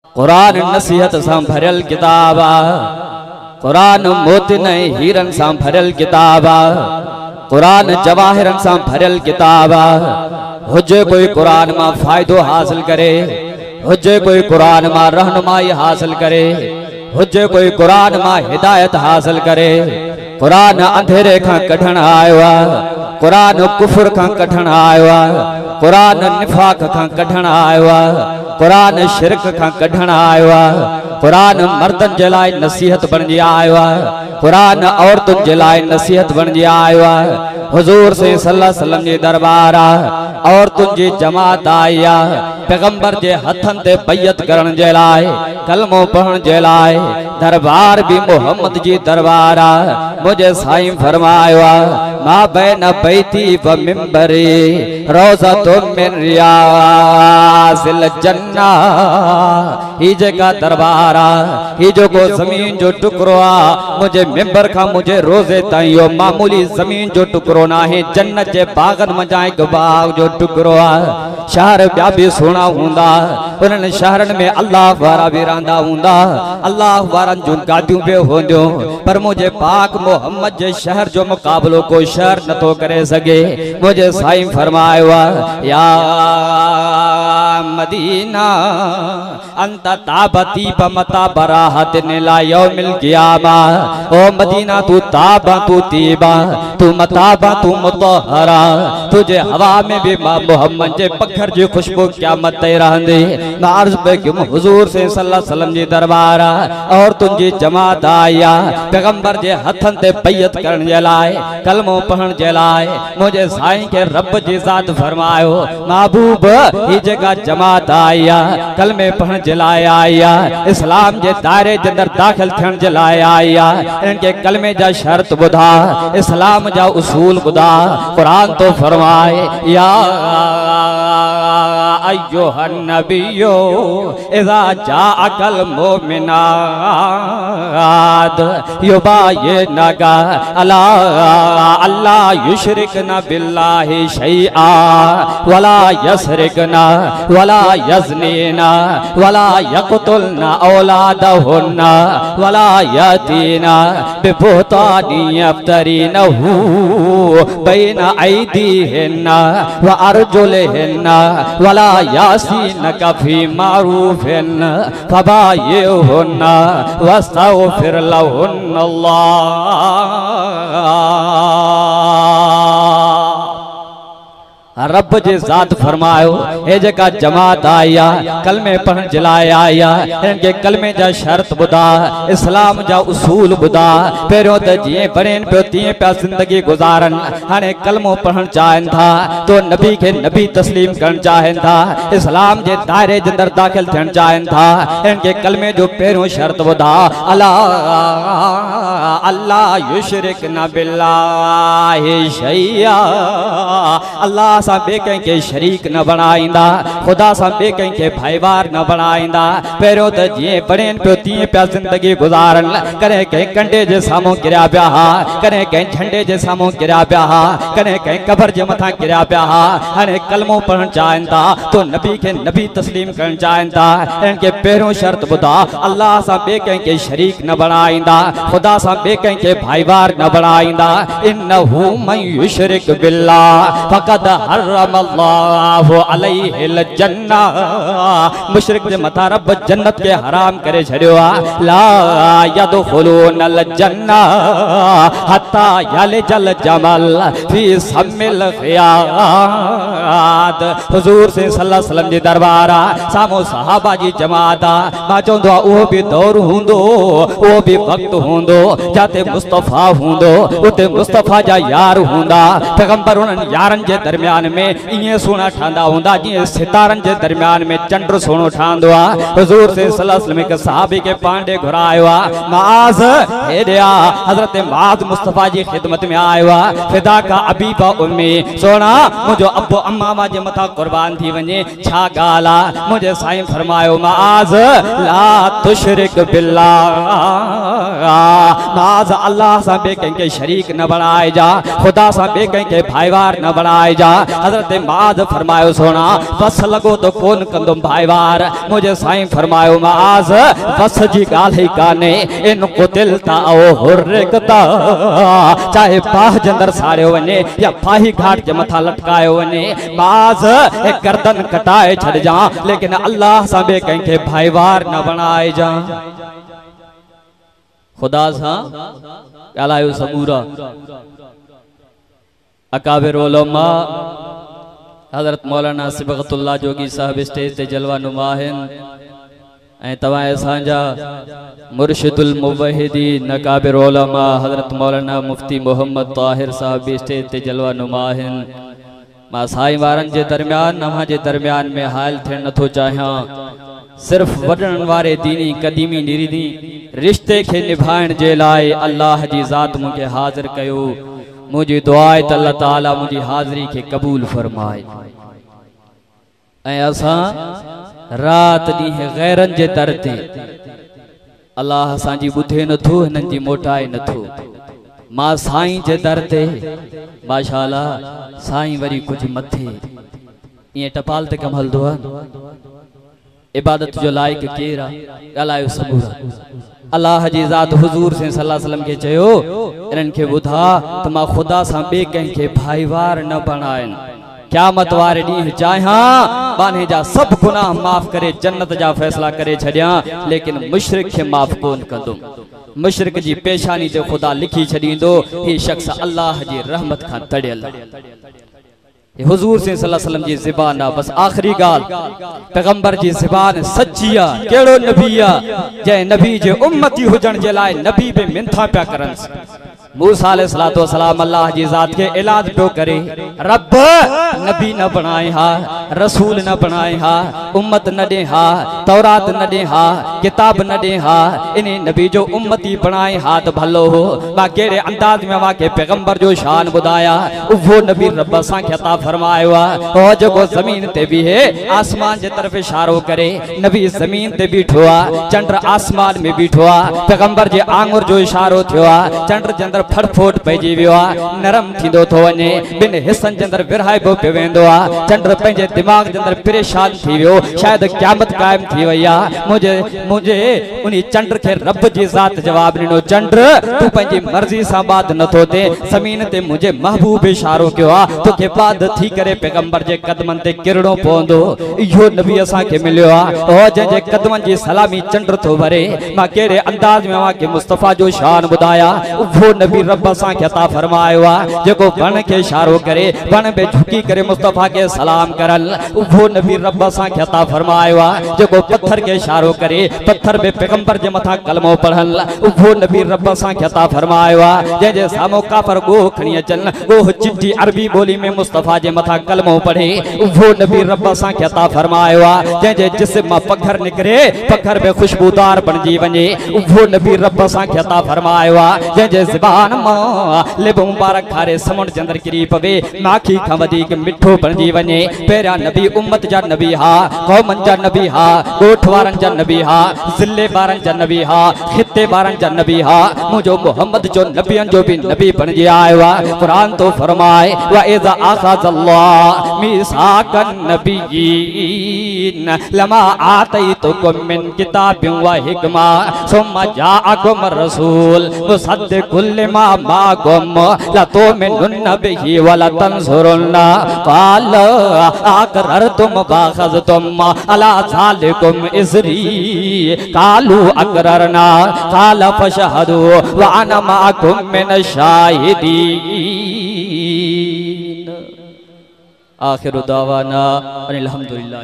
कुरान नसीहत सां भरियल किताब आहे। कुरान मोतिन ऐं हीरन सां भरियल किताब आहे। कुरान जवाहिरन सां भरियल किताब आहे। हुजे कोई कुरान मां फ़ाइदो हासिल करे, हुजे कोई कुरान मां रहनुमाई हासिल करे, हुजे कोई कुरान मां हिदायत हासिल करे। कुरान अंधेरे खां कढण आयो आहे। कुरान कुफर खां कढण आयो आहे। कुरान निफाक खां कढण आयो आहे। कुरान शिरक खां कढण आयो आहे। कुरान मर्दन जे लाइ नसीहत बणिजी आयो आहे। कुरान औरतुनि जे लाइ नसीहत बणिजी आयो आहे। हुजूर से सल्लल्लाहु अलैहि वसल्लम जी दरबार आहे। औरतुनि जी जमात आई आहे। पैगंबर जे हथन ते बैयत करण जे लाइ, कलमो पढ़ण जे लाइ दरबार भी मोहम्मद जी दरबार आहे। मुझे साईं फरमायो आहे, मा बैन बैती व मिंबरी रोज़तुम मिन रियाज़िल जन्नह। ही जेका दरबार आहे, ही जेको ज़मीन जो टुकरो आहे, मुझे मिंबर खां मुझे रोज़े ताईं यो मामूली ज़मीन जो टुकरो ना है, जन्नत जे बागन मजा एक बाग जो टुकरो आहे। शहर ॿिया बि सुहिणा हूंदा, उन्हनि शहरनि में अल्लाह वारा बि रहंदा हूंदा, अल्लाह वारनि जूं गादियूं बि हूंदियूं, पर मुझे पाक मोहम्मद जे शहर जो मुकाबलो कोई शहर नथो करे सघे। मुझे साईं फरमायो आहे, या मदीना अंत ताबती बमता बराहतिन ला यौमिल क़ियामा। ओ मदीना तू ताबा तू तीबा तू मताबा तू मुतहरा, तुझे हवा में भी मोहम्मद जे पखर जी खुशबू क़यामत ते रहंदी। मां अर्ज़ पे कि हुजूर से सल्लल्लाहु अलैहि वसल्लम जी दरबार और तुंहिंजी जमात आई आहे। पैगंबर जे हथन ते बैयत करण जे लाइ, कलमो पढ़ण जे लाइ। मुझे साईं के रब जी ज़ात फरमायो, महबूब ही जेका जमात आई आहे, कलमे पढ़ण जे लाइ आई आहे, इस्लाम जे दायरे जे अंदर दाखिल थियण जे लाइ आई आहे। इनके कलमे जा शर्त बुधा, इस्लाम जा उसूल बुधा। कुरान तो फरमाए, या अय्युहन नबियो इज़ा जाअकल मोमिनात युबायिनका अला अल्ला युशरिकना बिल्लाहि शैआ वला यसरिकना वला यज़नीना वला यक़तुलना औलादहुन्ना वला यतीना बिबुहतानि यफ्तरीनहु बैना ऐदीहिन्ना व अर्जुलिहिन्ना वला यासीन कफी मारूफिन फबायिहुन्ना वस्तग़फिर लहुन्नल्लाह। रब जी ज़ात फरमायो, हे जेका जमात आई आहे, कलमे पढ़ण जे लाइ आई आहे, इनके कलमे जा शर्त बुधा, इस्लाम जा उसूल बुधा। पहिरियों त जीअं बणेनि पियो तीअं पिया ज़िंदगी गुज़ारनि, हाणे कलमो पढ़ण चाहिनि था, तो नबी के नबी तस्लीम करण चाहिनि था, इस्लाम जे दायरे जे अंदर दाखिल थियण चाहिनि था। इनके कलमे जो पहिरियों शर्त बुधा, अला अल्लाह युशरिकना बिल्लाहि शैआ, अल्लाह सां बे कंहिंखे शरीक न बणाईंदा, खुदा सां बे कंहिंखे भाईवार न बणाईंदा। पहिरियों त जीअं बणेनि पियो तीअं पिया ज़िंदगी गुज़ारनि, कॾहिं कंहिं कंडे जे साम्हूं किरिया पिया हा, कॾहिं कंहिं झंडे जे साम्हूं किरिया पिया हा, कॾहिं कंहिं कबर जे मथां किरिया पिया हा। हाणे कलमो पढ़ण चाहिनि था, तो नबी खे नबी तस्लीम करण चाहिनि था। इनके पहिरियों शर्त ॿुधा, अल्लाह सां बे कंहिंखे शरीक न बणाईंदा, खुदा सां बे कंहिंखे भाईवार न बणाईंदा। इन्नहु मन युशरिक बिल्लाह फ़क़द हर्रमल्लाहु अलैहिल जन्नह। मुशरिक जे मथां रब जन्नत के हराम करे छड़ियो आहे। ला यदखुलूनल जन्नह हत्ता यलजल जमल फी सम्मिल ख़ियाद। हुजूर से सल्लल्लाहु अलैहि वसल्लम जी दरबार आहे, साम्हूं सहाबा जी जमात आहे। मां चवंदो आहे उहो बि दौर हूंदो, उहो बि वक़्तु हूंदो, जाते मुस्तफ़ा हूंदो, उते मुस्तफ़ा जा यार हूंदा। पैगंबर उन्हनि यारनि जे दरमियान में इएं सुहिणा ठहंदा हूंदा जीअं सितारनि जे दरमियान में चंड सुहिणो ठहंदो आहे। हुज़ूर सल्लल्लाहु अलैहि वसल्लम हिकु सहाबी खे पांडे घुरायो आहे, माज़ हेॾे आ, हज़रत माज़ मुस्तफ़ा जी ख़िदमत में आयो आहे। फिदा का अबी व उम्मी, सोना मुंहिंजो अबो अम्मा जे मथां कुर्बान थी वञे, छा ॻाल्हि आहे? मुंहिंजे साईं फरमायो, माज़ ला तुशरिक बिल्लाह, माज़ अल्लाह सां बे कंहिंखे शरीक न बणाइजा, खुदा सां बे कंहिंखे भाईवार न बणाइजा। हजरत माद फरमायो सोना बस लगो तो कोन कंदुम भाईवार मुझे साईं फरमायो माज बस जी गाल ही काने इन कुतिलता ओ हुर्रिकता चाहे बाह जंदर साड़ियो वने या फाही घाट जे मथा लटकायो वने माज एक गर्दन कटाए छड़ जा लेकिन अल्लाह सा बे कंखे भाईवार न बनाए जा खुदा सा ॻाल्हायो सबूरा अकाबिर उलमा हजरत मौलाना सिबगतुल्लाह जोगी साहब स्टेज ते जलवा नुमा हैं तवां असांजा मुर्शिदुल मुवहिदीन नकाबिर उलमा हजरत मौलाना मुफ्ती मोहम्मद ताहिर साहब भी स्टेज ते जलवा नुमा हैं मां साईं वारन जे दरमियान नवा जे दरमियान में हाल थियण नथो चाहियां सिर्फ वडन वारे दीनी कदीमी निरीदी रिश्ते के निभाइण जे लाए अल्लाह जी ज़ात मुझे हाजिर कयो मुझे दुआ है त अल्लाह ताला मुझी हाजिरी के कबूल फरमाए ऐं असां रात ॾींह गैरन जे दर ते अल्लाह असांजी ॿुधे नथो हिननि जी मोटाए नथो मां साईं जे दर ते माशाअल्लाह साईं वरी कुछ मथे ये टपाल ते कम हलदो इबादत जो लायक केरा ॻाल्हायो सबूरा अल्लाह जी ज़ात हुजूर से सल्लल्लाहु अलैहि वसल्लम के चयो इन्हनि खे ॿुधा त मां खुदा सां ॿिए कंहिंखे भाईवार न बणाइन क़यामत वारे ॾींहुं चाहियां बाने जा सब गुनाह माफ़ करे जन्नत जा फैसला करे छड़िया लेकिन मुशरिक के माफ़ कोन कंदुम मुशरिक जी पेशानी ते खुदा लिखी छड़ींदो ही शख्स अल्लाह जी रहमत खां तड़ियल हुजूर से सल्लल्लाहु अलैहि वसल्लम जी ज़बान बस आखिरी गाल पैगंबर जी ज़बान सच्ची आ केड़ो नबी आ जे नबी जे उम्मती हुजण जे लाए नबी बे मिनथा पिया करन मूसा अलैहिस्सलातु वस्सलाम अल्लाह जी ज़ात के इलाज पियो करे रब नबी न बनाए हा रसूल न बनाए हा उम्मत न दे हा तौरात न दे हा किताब न दे हा इने नबी जो उम्मती बनाए हा त भलो हो बा केड़े अंदाज में वाके पैगंबर जो शान बुधाया वो नबी रब सा के अता फरमायो ओ जो जमीन ते भी है आसमान जे तरफ इशारो करे नबी जमीन ते बीठो आ चंद्र आसमान में बीठो आ पैगंबर जे आंगुर जो इशारो थियो आ चंद्र जंदर फटफोट पैजी वियो आ नरम थींदो थो वने बिन हिस्सन जे अंदर विरहाइबो पे वेंदो आ चंद्र पंहिंजे दिमाग जे अंदर परेशान थी वियो शायद क़यामत कायम थी वई आ मुझे उनी चंद्र के रब जी ज़ात जवाब ॾिनो चंद्र तू पंहिंजी मर्जी सां बाद नथो थे ज़मीन ते मुझे महबूब इशारो कयो आ तोखे बाद थी करे पैगंबर जे कदमन ते किरणो पवंदो इहो नबी असां के मिलियो आ ओ जंहिंजे कदमन जी सलामी चंद्र थो भरे मां केड़े अंदाज में वाके मुस्तफा जो शान बुधाया वो नबी रब असां के अता फरमायो आ जेको बन के इशारो करे बन पे झुकी करे मुस्तफा के सलाम करल वो नबी रब असां के अता फरमायो आ जेको पत्थर के इशारो करे पत्थर पे पैगंबर जे मथा कलमो पढ़ल वो नबी रब असां के अता फरमायो आ जे जे सामो काफर गोह खणी अचन गोह चिट्ठी अरबी बोली में मुस्तफा जे मथा कलमो पढ़े वो नबी रब असां के अता फरमायो आ जे जे जिस्म मां पत्थर निकरे पत्थर पे खुशबूदार बनजी वने वो नबी रब असां के अता फरमायो आ जे जे ज़बान लिब मुबारक खारे समुंड जे अंदर किरी पवे माखी खां वधीक मिठो बनजी वने पेरा नबी उम्मत जा नबी हा कौमन जा नबी हा गोठ वारन जा नबी हा जिले वारन जा नबी हा खिते वारन जा नबी हा मुझो मोहम्मद जो नबियन जो भी नबी बनजी आयो आ कुरान तो फरमाए व इज़ा अख़ज़ल्लाहु मीसाक़न नबिय्यीन लमा आतैतुकुम मिन किताबिन व हिकमा सुम्मा जाअकुम रसूल मुसद्दिक़ुल लिमा माअकुम लतुमिनुन्न बिही व लतंसुरुन्ना क़ाल अक़ररतुम वअख़ज़्तुम अला ज़ालिकुम इज़री क़ालू अक़ररना क़ाल फशहदू व अना माअकुम मिनश शाहिदीन। आखिरु दावाना अनिल हम्दुलिल्लाह।